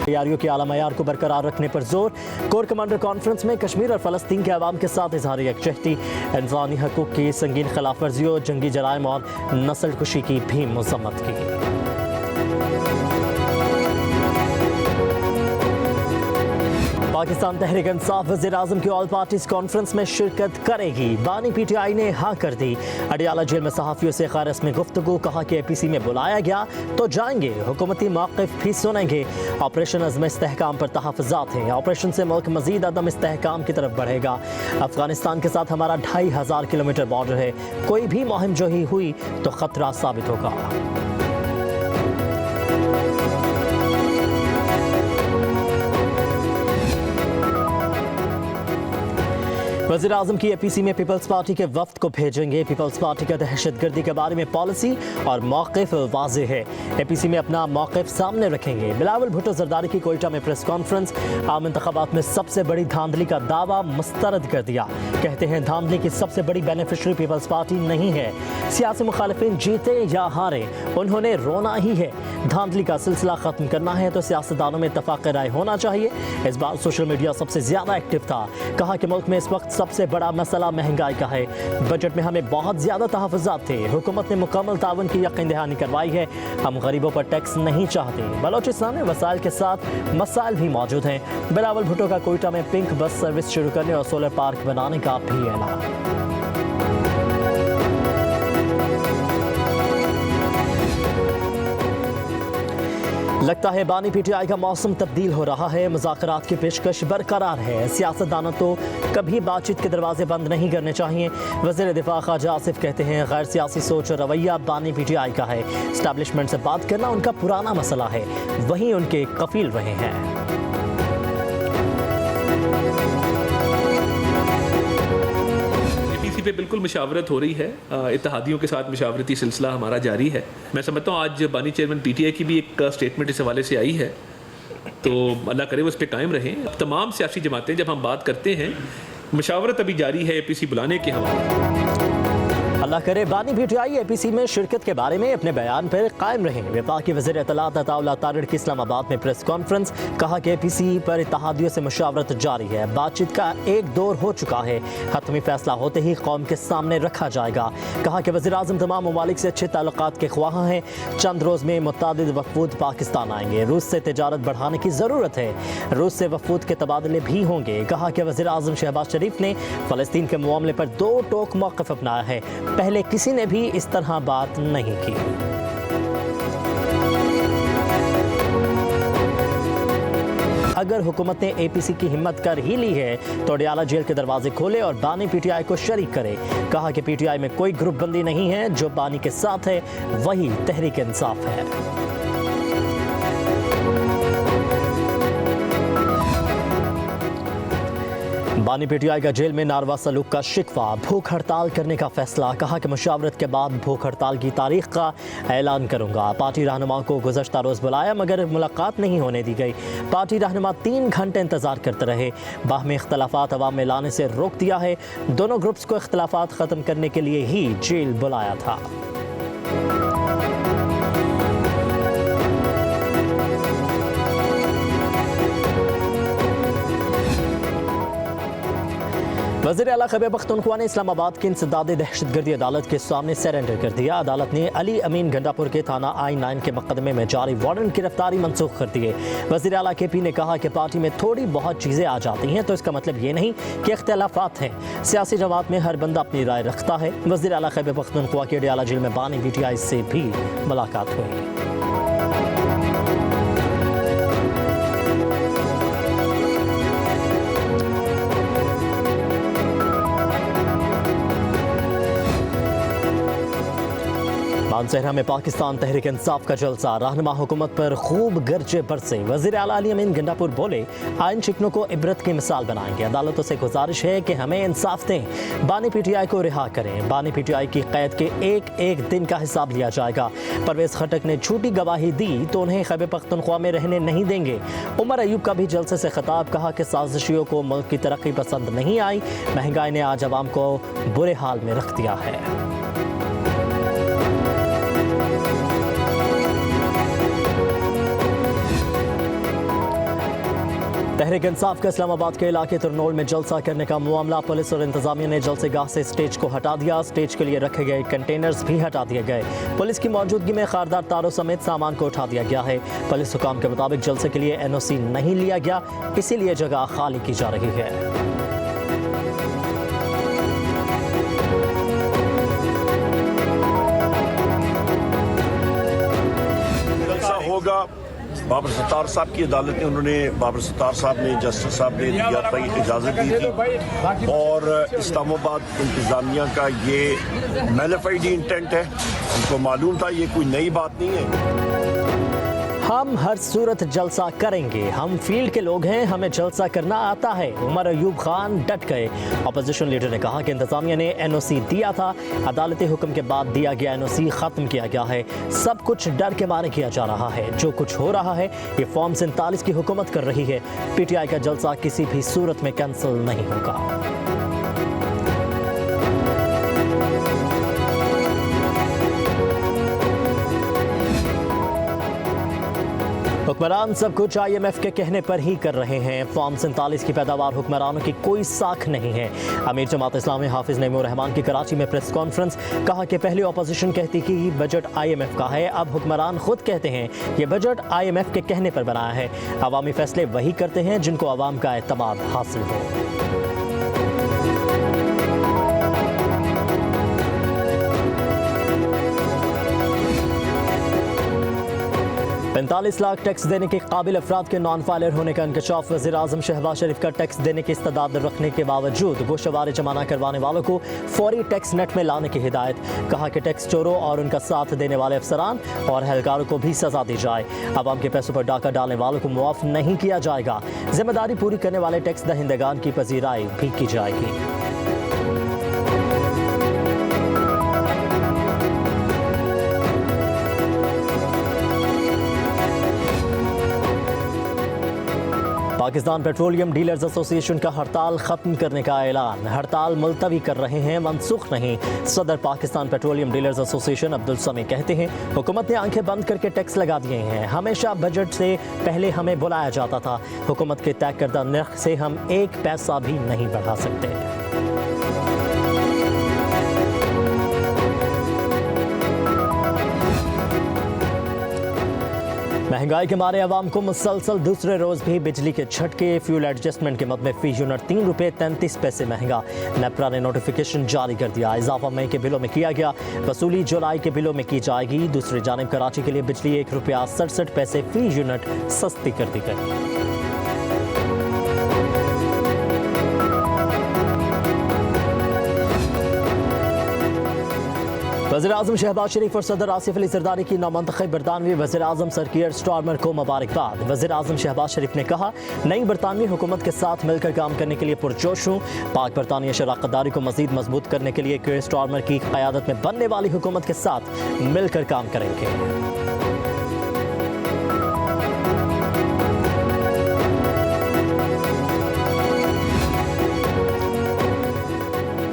तैयारियों के आला मयार को बरकरार रखने पर जोर। कोर कमांडर कॉन्फ्रेंस में कश्मीर और फ़लस्तीन के अवाम के साथ इजहार यकजहती, इंसानी हकूक़ की संगीन खिलाफ वर्जियों, जंगी जराइम और नस्ल कुशी की भी मज़म्मत की। पाकिस्तान तहरीक इंसाफ वज़ीर-ए-आज़म की ऑल पार्टीज़ कॉन्फ्रेंस में शिरकत करेगी। बानी पीटीआई ने हाँ कर दी। अडियाला जेल में सहाफ़ियों से ख़ैर में गुफ्तगू, कहा कि APC में बुलाया गया तो जाएंगे, हुकूमती मौक़िफ़ भी सुनेंगे। ऑपरेशन अज़्म इस्तेहकाम पर तहफ़्फ़ुज़ात हैं। ऑपरेशन से मुल्क मज़ीद अदम इस्तेहकाम की तरफ बढ़ेगा। अफ़गानिस्तान के साथ हमारा 2500 किलोमीटर बॉर्डर है, कोई भी मुहिम जोही हुई तो ख़तरा साबित होगा। वज़ीर-ए-आज़म की APC में पीपल्स पार्टी के वफ्द को भेजेंगे। पीपल्स पार्टी का दहशतगर्दी के बारे में पॉलिसी और मौक़िफ़ वाज़ेह है। APC में अपना मौक़िफ़ सामने रखेंगे। बिलावल भुट्टो ज़रदारी की कोयटा में प्रेस कॉन्फ्रेंस। आम इंतख़ाबात में सबसे बड़ी धांधली का दावा मुस्तरद कर दिया। कहते हैं धांधली की सबसे बड़ी बेनिफिशरी पीपल्स पार्टी नहीं है। सियासी मुखालिफिन जीते या हारे, उन्होंने रोना ही है। धांधली का सिलसिला ख़त्म करना है तो सियासतदानों में इत्तफ़ाक़ राय होना चाहिए। इस बार सोशल मीडिया सबसे ज़्यादा एक्टिव था। कहा कि मुल्क में इस वक्त सबसे बड़ा मसला महंगाई का है। बजट में हमें बहुत ज़्यादा तहफ़्फ़ुज़ात थे। हुकूमत ने मुकम्मल ताउन की यकीन दहानी करवाई है। हम गरीबों पर टैक्स नहीं चाहते। बलोचिस्तान में वसाइल के साथ मसाइल भी मौजूद हैं। बिलावल भुट्टो का कोयटा में पिंक बस सर्विस शुरू करने और सोलर पार्क बनाने का भी ऐलान। लगता है बानी पीटीआई का मौसम तब्दील हो रहा है। मुज़ाकरात की पेशकश बरकरार है। सियासतदानों तो कभी बातचीत के दरवाजे बंद नहीं करने चाहिए। वज़ीर दिफा ख्वाजा आसिफ कहते हैं गैर सियासी सोच और रवैया बानी पीटीआई का है। इस्टेब्लिशमेंट से बात करना उनका पुराना मसला है, वहीं उनके कफील रहे हैं। पे बिल्कुल मशावरत हो रही है। इत्तेहादियों के साथ मशावरती सिलसिला हमारा जारी है। मैं समझता हूँ आज बानी चेयरमैन PTI की भी एक स्टेटमेंट इस हवाले से आई है, तो अल्लाह करे वो इस पर कायम रहें। तमाम सियासी जमातें जब हम बात करते हैं, मशावरत अभी जारी है APC बुलाने के हवाले। अल्लाह करे बानी पीटीआई APC में शिरकत के बारे में अपने बयान पर कायम रहें। वफाकी वज़ीर इत्तलात अताउल्लाह तारिड़ की इस्लामाबाद में प्रेस कॉन्फ्रेंस। कहा कि APC पर इत्तेहादियों से मुशावरत जारी है। बातचीत का एक दौर हो चुका है। हतमी फैसला होते ही कौम के सामने रखा जाएगा। कहा कि वज़ीर-ए-आज़म तमाम ममालिक से अच्छे ताल्लुकात के ख्वाह हैं। चंद रोज़ में मुतअद्दिद वफ़ूद पाकिस्तान आएंगे। रूस से तिजारत बढ़ाने की ज़रूरत है। रूस से वफ़ूद के तबादले भी होंगे। कहा कि वज़ीर-ए-आज़म शहबाज शरीफ ने फ़लस्तीन के मामले पर दो टोक मौक़िफ़ अपनाया है। पहले किसी ने भी इस तरह बात नहीं की। अगर हुकूमत ने APC की हिम्मत कर ही ली है तो अडियाला जेल के दरवाजे खोले और बानी पीटीआई को शरीक करे। कहा कि PTI में कोई ग्रुप बंदी नहीं है। जो बानी के साथ है वही तहरीक इंसाफ है। बानी पीटीआई का जेल में नारवा सलूक का शिकवा, भूख हड़ताल करने का फैसला। कहा कि मुशावरत के बाद भूख हड़ताल की तारीख का ऐलान करूंगा। पार्टी रहनुमा को गुज़श्ता रोज़ बुलाया मगर मुलाकात नहीं होने दी गई। पार्टी रहनुमा 3 घंटे इंतजार करते रहे। बाहमी इख्तलाफात अवाम में लाने से रोक दिया है। दोनों ग्रुप्स को इख्तलाफात ख़त्म करने के लिए ही जेल बुलाया था। वज़ीर आला खैबर पख्तूनख्वा ने इस्लामाबाद की इंसदाद दहशतगर्दी अदालत के सामने सरेंडर कर दिया। अदालत ने अली अमीन गंडापुर के थाना I9 के मुकदमे में जारी वारंट गिरफ्तारी मनसूख कर दिए। वज़ीर आला KP ने कहा कि पार्टी में थोड़ी बहुत चीज़ें आ जाती हैं तो इसका मतलब ये नहीं कि इख्तिलाफात हैं। सियासी जमात में हर बंदा अपनी राय रखता है। वज़ीर आला खैबर पख्तूनख्वा के अडियाला जेल में बानी PTI से भी मुलाकात हुई। मानसहरा में पाकिस्तान तहरीक इंसाफ का जलसा, रहनुमा हुकूमत पर खूब गरजे बरसे। वज़ीर आला अली अमीन गंडापुर बोले आइन शिकनों को इबरत की मिसाल बनाएंगे। अदालतों से गुजारिश है कि हमें इंसाफ दें। बानी PTI को रिहा करें। बानी PTI की कैद के एक एक दिन का हिसाब लिया जाएगा। परवेज़ खटक ने झूठी गवाही दी तो उन्हें खैबर पख्तूनख्वा में रहने नहीं देंगे। उमर अयूब का भी जलसे से खिताब, कहा कि साजिशियों को मुल्क की तरक्की पसंद नहीं आई। महंगाई ने आज अवाम को बुरे हाल में रख दिया है। तहरीक इंसाफ का इस्लामाबाद के इलाके तुरनोल में जलसा करने का मामला, पुलिस और इंतजामिया ने जलसेगाह से स्टेज को हटा दिया। स्टेज के लिए रखे गए कंटेनर्स भी हटा दिए गए। पुलिस की मौजूदगी में खारदार तारों समेत सामान को उठा दिया गया है। पुलिस हुकाम के मुताबिक जलसे के लिए NOC नहीं लिया गया, इसीलिए जगह खाली की जा रही है। होगा बाबर सत्तार साहब की अदालत ने, उन्होंने बाबर सत्तार साहब ने, जस्टिस साहब ने दिया था, इजाज़त दी थी और इस्लामाबाद इंतज़ामिया का ये मैलिफाइड इंटेंट है। उनको मालूम था, ये कोई नई बात नहीं है। हम हर सूरत जलसा करेंगे, हम फील्ड के लोग हैं, हमें जलसा करना आता है। उमर अयूब खान डट गए। अपोजिशन लीडर ने कहा कि इंतजामिया ने NOC दिया था, अदालती हुक्म के बाद दिया गया NOC खत्म किया गया है। सब कुछ डर के मारे किया जा रहा है। जो कुछ हो रहा है ये फॉर्म 47 की हुकूमत कर रही है। PTI का जलसा किसी भी सूरत में कैंसिल नहीं होगा। हुक्मरान सब कुछ IMF के कहने पर ही कर रहे हैं। फॉर्म 47 की पैदावार हुक्मरानों की कोई साख नहीं है। अमीर जमात इस्लामी हाफिज नईमुर रहमान की कराची में प्रेस कॉन्फ्रेंस, कहा कि पहले अपोजिशन कहती कि बजट IMF का है, अब हुक्मरान खुद कहते हैं ये बजट IMF के कहने पर बनाया है। अवामी फैसले वही करते हैं जिनको अवाम का एतमाद हासिल हो। 45 लाख टैक्स देने के काबिल अफराद के नॉन फाइलर होने का इंकशाफ। वज़ीर आज़म शहबाज शरीफ का टैक्स देने की इस्तेदाद रखने के बावजूद गोशवारे जमा करवाने वालों को फौरी टैक्स नेट में लाने की हिदायत। कहा कि टैक्स चोरों और उनका साथ देने वाले अफसरान और एहलकारों को भी सजा दी जाए। आवाम के पैसों पर डाका डालने वालों को मुआफ नहीं किया जाएगा। जिम्मेदारी पूरी करने वाले टैक्स दहिंदगान की पजीराई भी की जाएगी। 'पाकिस्तान पेट्रोलियम डीलर्स एसोसिएशन का हड़ताल खत्म करने का ऐलान। हड़ताल मुलतवी कर रहे हैं, मनसूख नहीं। सदर Pakistan petroleum dealers association Abdul समी कहते हैं हुकूमत ने आंखें बंद करके टैक्स लगा दिए हैं। हमेशा बजट से पहले हमें बुलाया जाता था। हुकूमत के तय करदा नर्ख से हम एक पैसा भी नहीं बढ़ा सकते। महंगाई के मारे अवाम को मुसलसल दूसरे रोज भी बिजली के झटके। फ्यूल एडजस्टमेंट के मद में फी यूनिट 3 रुपये 33 पैसे महंगा। नेपरा ने नोटिफिकेशन जारी कर दिया। इजाफा मई के बिलों में किया गया, वसूली जुलाई के बिलों में की जाएगी। दूसरी जानिब कराची के लिए बिजली 1 रुपया 67 पैसे फी यूनिट सस्ती कर दी गई। वज़ीर आज़म शहबाज शरीफ और सदर आसिफ अली ज़रदारी की नामंतखब बरतानवी वज़ीर आज़म सर कीयर स्टारमर को मुबारकबाद। वज़ीर आज़म शहबाज शरीफ ने कहा नई बरतानवी हुकूमत के साथ मिलकर काम करने के लिए पुरजोश हूँ। पाक बरतानिया शराकतदारी को मज़ीद मजबूत करने के लिए कीयर स्टारमर की क़यादत में बनने वाली हुकूमत के साथ मिलकर काम करेंगे।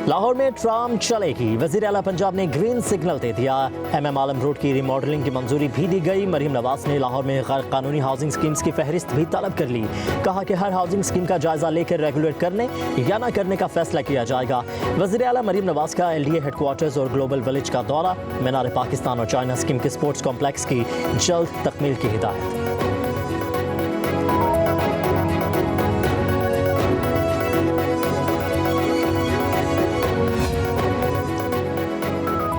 लाहौर में ट्राम चलेगी। वज़ीर आला पंजाब ने ग्रीन सिग्नल दे दिया। MM आलम रोड की रिमॉडलिंग की मंजूरी भी दी गई। मरीम नवाज ने लाहौर में गैर कानूनी हाउसिंग स्कीम्स की फहरिस्त भी तलब कर ली। कहा कि हर हाउसिंग स्कीम का जायजा लेकर रेगुलेट करने या न करने का फैसला किया जाएगा। वज़ीर आला मरीम नवाज का LDA हेडक्वार्टर्स और ग्लोबल विलेज का दौरा। मीनार पाकिस्तान और चाइना स्कीम के स्पोर्ट्स कॉम्प्लेक्स की जल्द तकमील की हिदायत।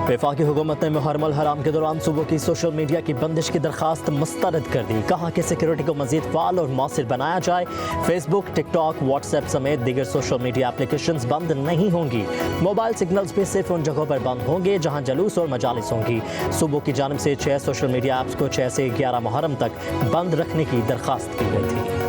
वफाकी हुकूमत ने मुहर्रम हराम के दौरान सूबों की सोशल मीडिया की बंदिश की दरखास्त मुस्तरद कर दी। कहा कि सिक्योरिटी को मजीद फाल और मौसर बनाया जाए। फेसबुक, टिकटॉक, व्हाट्सएप समेत दीगर सोशल मीडिया एप्लीकेशंस बंद नहीं होंगी। मोबाइल सिग्नल्स भी सिर्फ उन जगहों पर बंद होंगे जहां जलूस और मजालिस होंगी। सूबों की जानिब से 6 सोशल मीडिया ऐप्स को 6 से 11 मुहर्रम तक बंद रखने की दरखास्त की गई थी।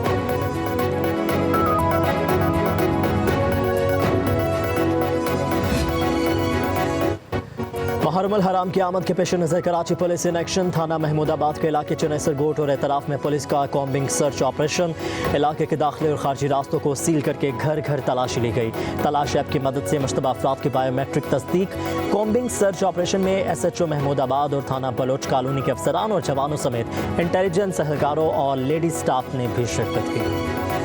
मुहर्रम हराम की आमद के पेश नज़र कराची पुलिस इन एक्शन। थाना महमूदाबाद के इलाके चुनेसर गोट और एतराफ में पुलिस का कॉम्बिंग सर्च ऑपरेशन। इलाके के दाखिले और खारजी रास्तों को सील करके घर घर तलाशी ली गई। तलाश ऐप की मदद से मुश्तबा अफराद की बायोमेट्रिक तस्दीक। कॉम्बिंग सर्च ऑपरेशन में SHO महमूदाबाद और थाना बलोच कॉलोनी के अफसरान और जवानों समेत इंटेलिजेंस एहलकारों और लेडी स्टाफ ने भी शिरकत की।